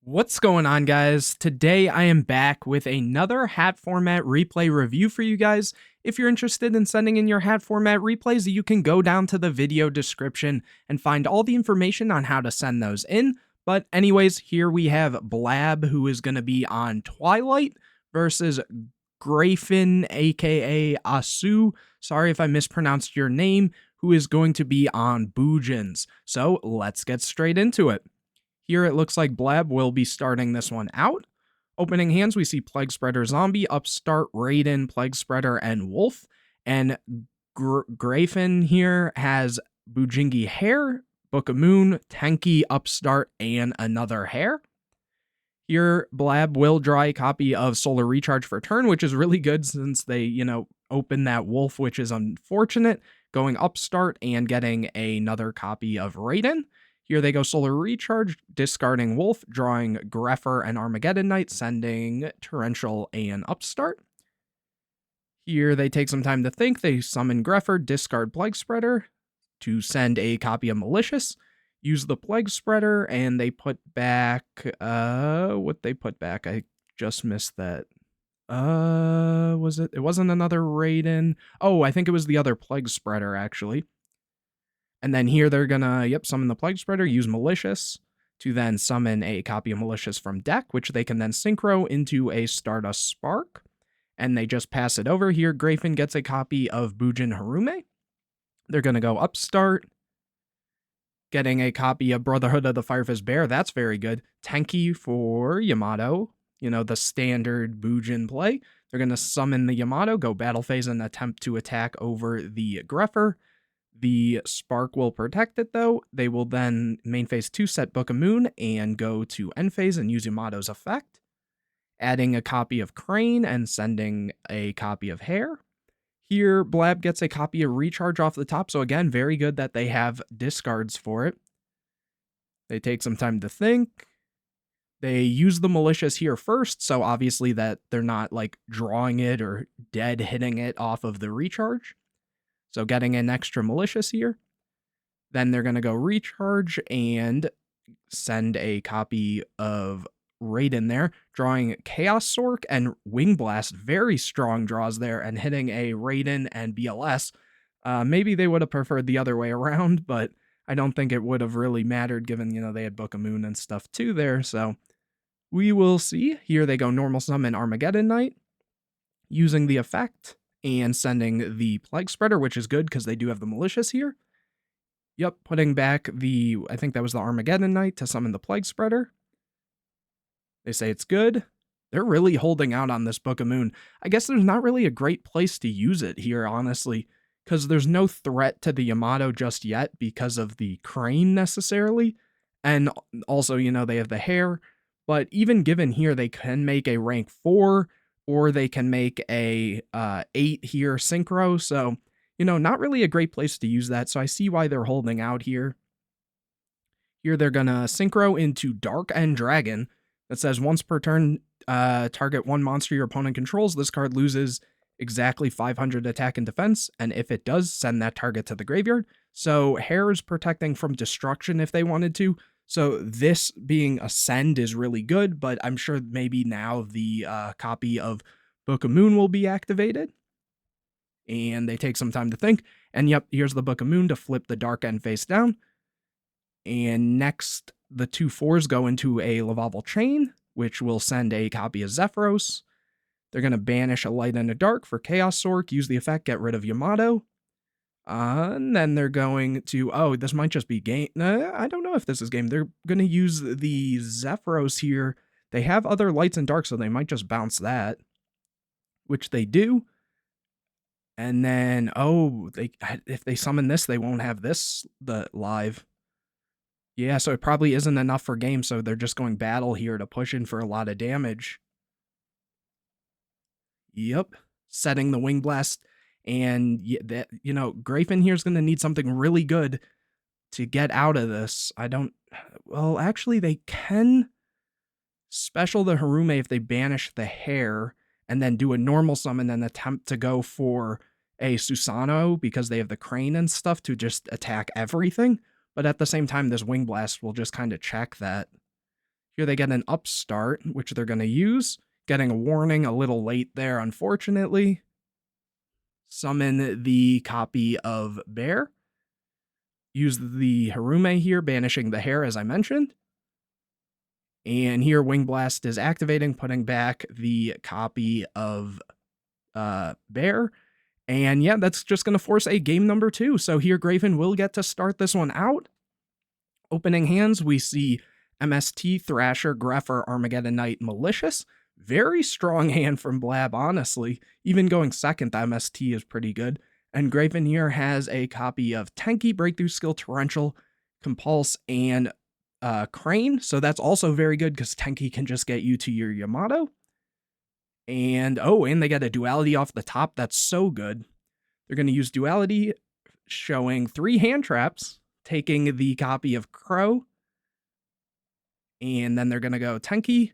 What's going on, guys? Today I am back with another hat format replay review for you guys. If you're interested in sending in your hat format replays, you can go down to the video description and find all the information on how to send those in. But anyways, here we have Blab, who is going to be on Twilight versus Grafin, aka Asu. Sorry if I mispronounced your name, who is going to be on Bujins. So let's get straight into it. Here it looks like Blab will be starting this one out. Opening hands, we see Plague Spreader Zombie, Upstart, Raiden, Plague Spreader, and Wolf. And Grafin here has Bujingi Hare, Book of Moon, Tenki, Upstart, and another Hare. Here, Blab will draw a copy of Solar Recharge for turn, which is really good since they, open that Wolf, which is unfortunate, going Upstart and getting another copy of Raiden. Here they go Solar Recharge, discarding Wolf, drawing Greffer and Armageddon Knight, sending Torrential and Upstart. Here they take some time to think. They summon Greffer, discard Plague Spreader to send a copy of Malicious. Use the Plague Spreader, and they put back... what they put back? I just missed that. Was it? It wasn't another Raiden. Oh, I think it was the other Plague Spreader, actually. And then here they're gonna, summon the Plague Spreader, use Malicious to then summon a copy of Malicious from deck, which they can then synchro into a Stardust Spark. And they just pass it over. Here, Grafin gets a copy of Bujin Harume. They're gonna go Upstart, getting a copy of Brotherhood of the Firefist Bear. That's very good. Tenki for Yamato, the standard Bujin play. They're gonna summon the Yamato, go battle phase, and attempt to attack over the Greffer. The Spark will protect it, though. They will then main phase 2 set Book of Moon and go to end phase and use Yamato's effect, adding a copy of Crane and sending a copy of Hare. Here, Blab gets a copy of Recharge off the top, so again, very good that they have discards for it. They take some time to think. They use the Malicious here first, so obviously that they're not drawing it or dead hitting it off of the Recharge. So getting an extra Malicious here. Then they're going to go Recharge and send a copy of Raiden there, drawing Chaos Sork and Wing Blast. Very strong draws there, and hitting a Raiden and BLS. Maybe they would have preferred the other way around, but I don't think it would have really mattered given, they had Book of Moon and stuff too there. So we will see. Here they go Normal Summon Armageddon Knight, using the effect and sending the Plague Spreader, which is good because they do have the Malicious here. Putting back I think that was the Armageddon Knight to summon the Plague Spreader. They say it's good. They're really holding out on this Book of Moon. I guess there's not really a great place to use it here, honestly, because there's no threat to the Yamato just yet because of the Crane necessarily. And also, they have the Hare. But even given here, they can make a rank 4, or they can make a 8 here synchro. So, not really a great place to use that. So I see why they're holding out here. Here they're going to synchro into Dark End Dragon. That says once per turn, target one monster your opponent controls. This card loses exactly 500 attack and defense. And if it does, send that target to the graveyard. So Hare is protecting from destruction if they wanted to. So this being Ascend is really good, but I'm sure maybe now the copy of Book of Moon will be activated. And they take some time to think. And here's the Book of Moon to flip the Dark End face down. And next, the 2 4s go into a Lavalval Chain, which will send a copy of Zephyros. They're going to banish a Light and a Dark for Chaos Sork, use the effect, get rid of Yamato. And then they're going to, this might just be game. I don't know if this is game. They're going to use the Zephyros here. They have other Lights and Darks, so they might just bounce that, which they do. And then, if they summon this, they won't have this live. Yeah, so it probably isn't enough for game, so they're just going battle here to push in for a lot of damage. Setting the Wing Blast. And, Grafin here is going to need something really good to get out of this. Actually, they can special the Harume if they banish the Hare and then do a normal summon and attempt to go for a Susanoo because they have the Crane and stuff to just attack everything. But at the same time, this Wing Blast will just kind of check that. Here they get an upstart, which they're going to use. Getting a warning a little late there, unfortunately. Summon the copy of Bear. Use the Harume here, banishing the hair, as I mentioned. And here, Wing Blast is activating, putting back the copy of Bear. And yeah, that's just going to force a game number 2. So here, Graven will get to start this one out. Opening hands, we see MST, Thrasher, Grepher, Armageddon Knight, Malicious. Very strong hand from Blab, honestly. Even going second, the MST is pretty good. And Graven here has a copy of Tenki, Breakthrough Skill, Torrential, Compulse, and Crane. So that's also very good because Tenki can just get you to your Yamato. And and they get a Duality off the top. That's so good. They're going to use Duality, showing 3 hand traps, taking the copy of Crow. And then they're going to go Tenki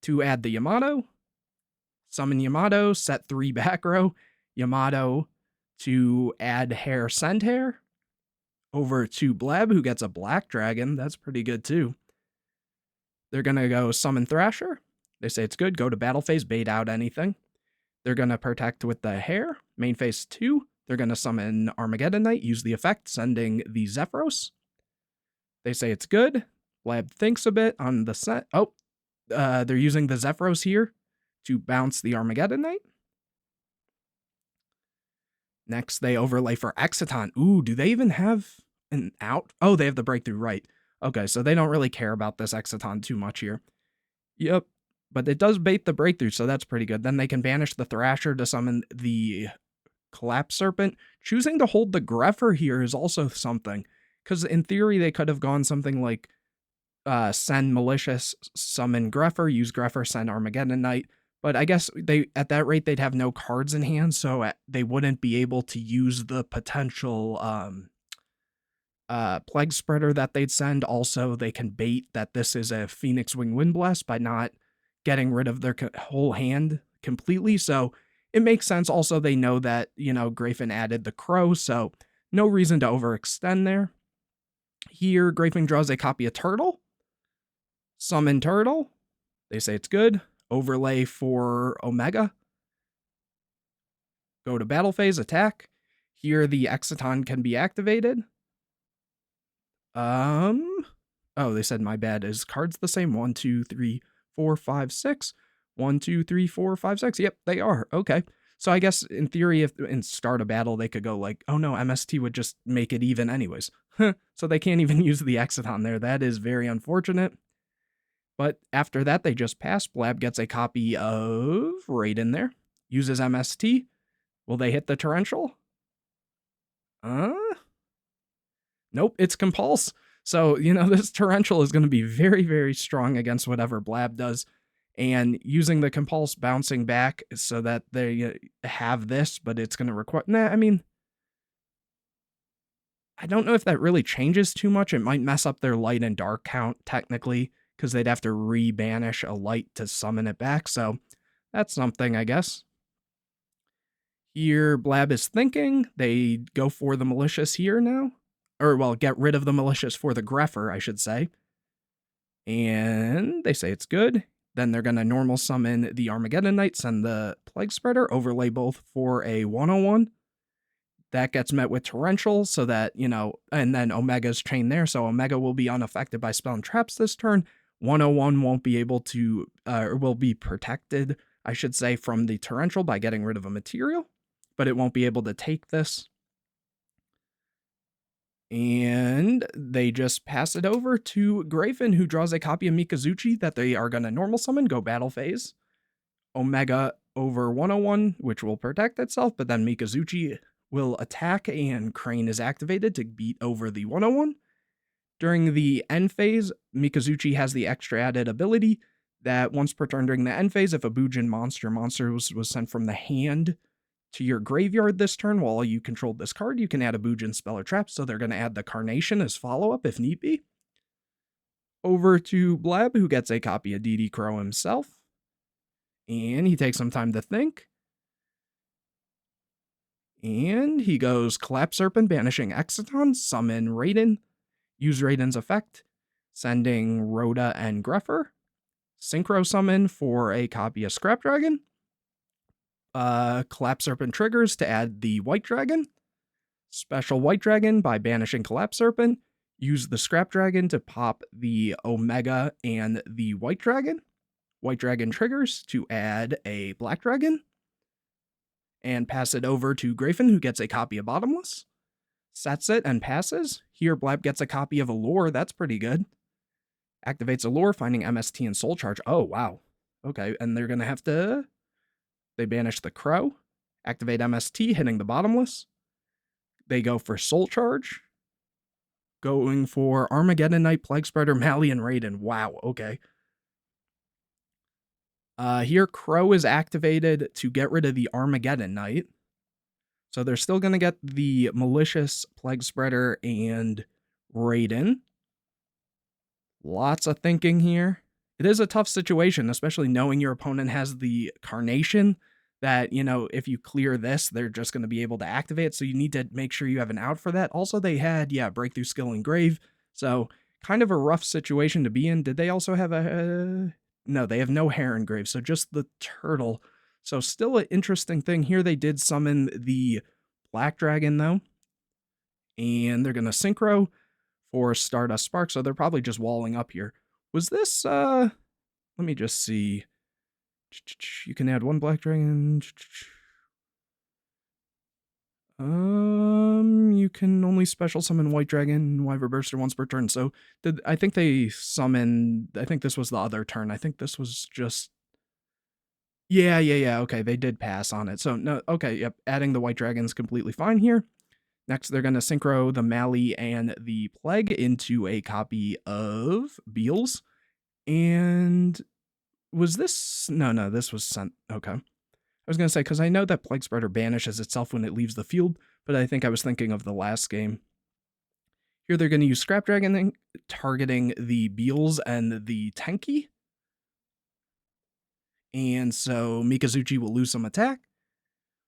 to add the Yamato. Summon Yamato, set 3 back row. Yamato to add Hair, Send Hair. Over to Blab, who gets a Black Dragon. That's pretty good too. They're going to go summon Thrasher. They say it's good. Go to battle phase, bait out anything. They're going to protect with the hair. Main phase 2. They're going to summon Armageddon Knight. Use the effect, sending the Zephyros. They say it's good. Blab thinks a bit on the set. They're using the Zephyros here to bounce the Armageddon Knight. Next, they overlay for Exciton. Ooh, do they even have an out? Oh, they have the breakthrough, right. Okay, so they don't really care about this Exciton too much here. Yep, but it does bait the breakthrough, so that's pretty good. Then they can banish the Thrasher to summon the Collapse Serpent. Choosing to hold the Grepher here is also something, because in theory they could have gone something like send Malicious, summon Grepher, use Grepher, send Armageddon Knight. But I guess they at that rate they'd have no cards in hand, so they wouldn't be able to use the potential Plague Spreader that they'd send. Also, they can bait that this is a Phoenix Wing Wind Blast by not getting rid of their whole hand completely. So it makes sense. Also, they know that, Grafen added the Crow, so no reason to overextend there. Here, Grafen draws a copy of Turtle. Summon Turtle. They say it's good. Overlay for Omega. Go to battle phase, attack. Here, the Exciton can be activated. They said my bad. Is cards the same? 1, 2, 3, 4, 5, 6. 1, 2, 3, 4, 5, 6. Yep, they are. Okay. So I guess in theory, if in start a battle, they could go like, oh no, MST would just make it even anyways. So they can't even use the Exciton there. That is very unfortunate. But after that, they just pass. Blab gets a copy of Raiden there. Uses MST. Will they hit the Torrential? Nope, it's Compulse. So, this Torrential is going to be very, very strong against whatever Blab does. And using the Compulse bouncing back so that they have this, but it's going to require... I don't know if that really changes too much. It might mess up their light and dark count, technically, because they'd have to re-banish a light to summon it back. So that's something, I guess. Here, Blab is thinking. They go for the Malicious here now. Or, well, get rid of the Malicious for the Grepher, I should say. And they say it's good. Then they're going to normal summon the Armageddon Knight, send the Plague Spreader, overlay both for a 101. That gets met with Torrential, so that, and then Omega's chained there, so Omega will be unaffected by spell and traps this turn. 101 won't be able to, or will be protected, I should say, from the Torrential by getting rid of a material, but it won't be able to take this. And they just pass it over to Grafen, who draws a copy of Mikazuchi that they are going to normal summon, go battle phase. Omega over 101, which will protect itself, but then Mikazuchi will attack, and Crane is activated to beat over the 101. During the end phase, Mikazuchi has the extra added ability that once per turn during the end phase, if a Bujin monster was sent from the hand to your graveyard this turn while you controlled this card, you can add a Bujin spell or trap, so they're going to add the Carnation as follow-up if need be. Over to Blab, who gets a copy of DD Crow himself, and he takes some time to think. And he goes Collapse Serpent, banishing Exciton, summon Raiden, use Raiden's effect, sending Rhoda and Gruffer. Synchro summon for a copy of Scrap Dragon. Collapse Serpent triggers to add the White Dragon. Special White Dragon by banishing Collapse Serpent. Use the Scrap Dragon to pop the Omega and the White Dragon. White Dragon triggers to add a Black Dragon. And pass it over to Grayfin, who gets a copy of Bottomless. Sets it and passes. Here, Blab gets a copy of Allure. That's pretty good. Activates Allure, finding MST and Soul Charge. Oh, wow. Okay, and they're going to have to... They banish the Crow. Activate MST, hitting the Bottomless. They go for Soul Charge. Going for Armageddon Knight, Plague Spreader, Mally, and Raiden. Wow, okay. Here, Crow is activated to get rid of the Armageddon Knight. So they're still going to get the Malicious, Plague Spreader, and Raiden. Lots of thinking here. It is a tough situation, especially knowing your opponent has the Carnation that, you know, if you clear this, they're just going to be able to activate. So you need to make sure you have an out for that. Also, they had, Breakthrough Skill Engrave. So kind of a rough situation to be in. Did they also have a... No, they have no hair engrave, so just the turtle. So still an interesting thing here. They did summon the Black Dragon, though. And they're going to synchro for Stardust Spark, so they're probably just walling up here. Was this, let me just see. You can add one Black Dragon. You can only special summon White Dragon, Wyver Burster once per turn. So I think they summoned, I think this was the other turn. I think this was just, yeah. Okay, they did pass on it. So no, okay, yep, adding the White Dragon's completely fine here. Next, they're going to synchro the Mally and the Plague into a copy of Beals. And was this, no, this was sent, okay. I was going to say, because I know that Plague Spreader banishes itself when it leaves the field, but I think I was thinking of the last game. Here they're going to use Scrap Dragon, targeting the Beals and the Tenki. And so Mikazuchi will lose some attack.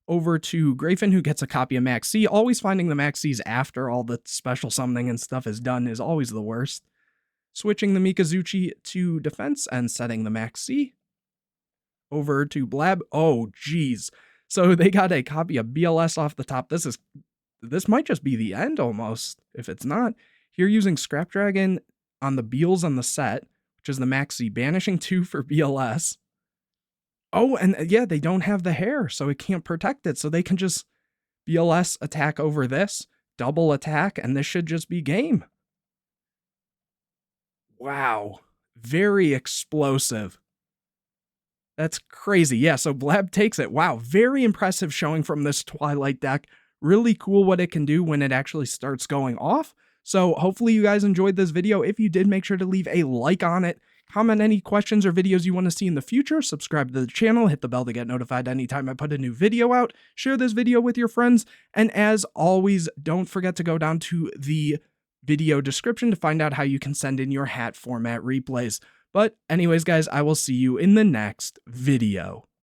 Over to Grayfin, who gets a copy of Max C. Always finding the Max Cs after all the special summoning and stuff is done is always the worst. Switching the Mikazuchi to defense and setting the Max C. Over to Blab. Oh, geez. So they got a copy of BLS off the top. This might just be the end almost, if it's not. Here using Scrap Dragon on the Beals on the set, which is the Maxi, banishing 2 for BLS. Oh, and yeah, they don't have the hair, so it can't protect it. So they can just BLS attack over this, double attack, and this should just be game. Wow. Very explosive. That's crazy. Yeah, so Blab takes it. Wow, very impressive showing from this Twilight deck. Really cool what it can do when it actually starts going off. So hopefully you guys enjoyed this video. If you did, make sure to leave a like on it. Comment any questions or videos you want to see in the future. Subscribe to the channel. Hit the bell to get notified anytime I put a new video out. Share this video with your friends. And as always, don't forget to go down to the video description to find out how you can send in your hat format replays. But anyways, guys, I will see you in the next video.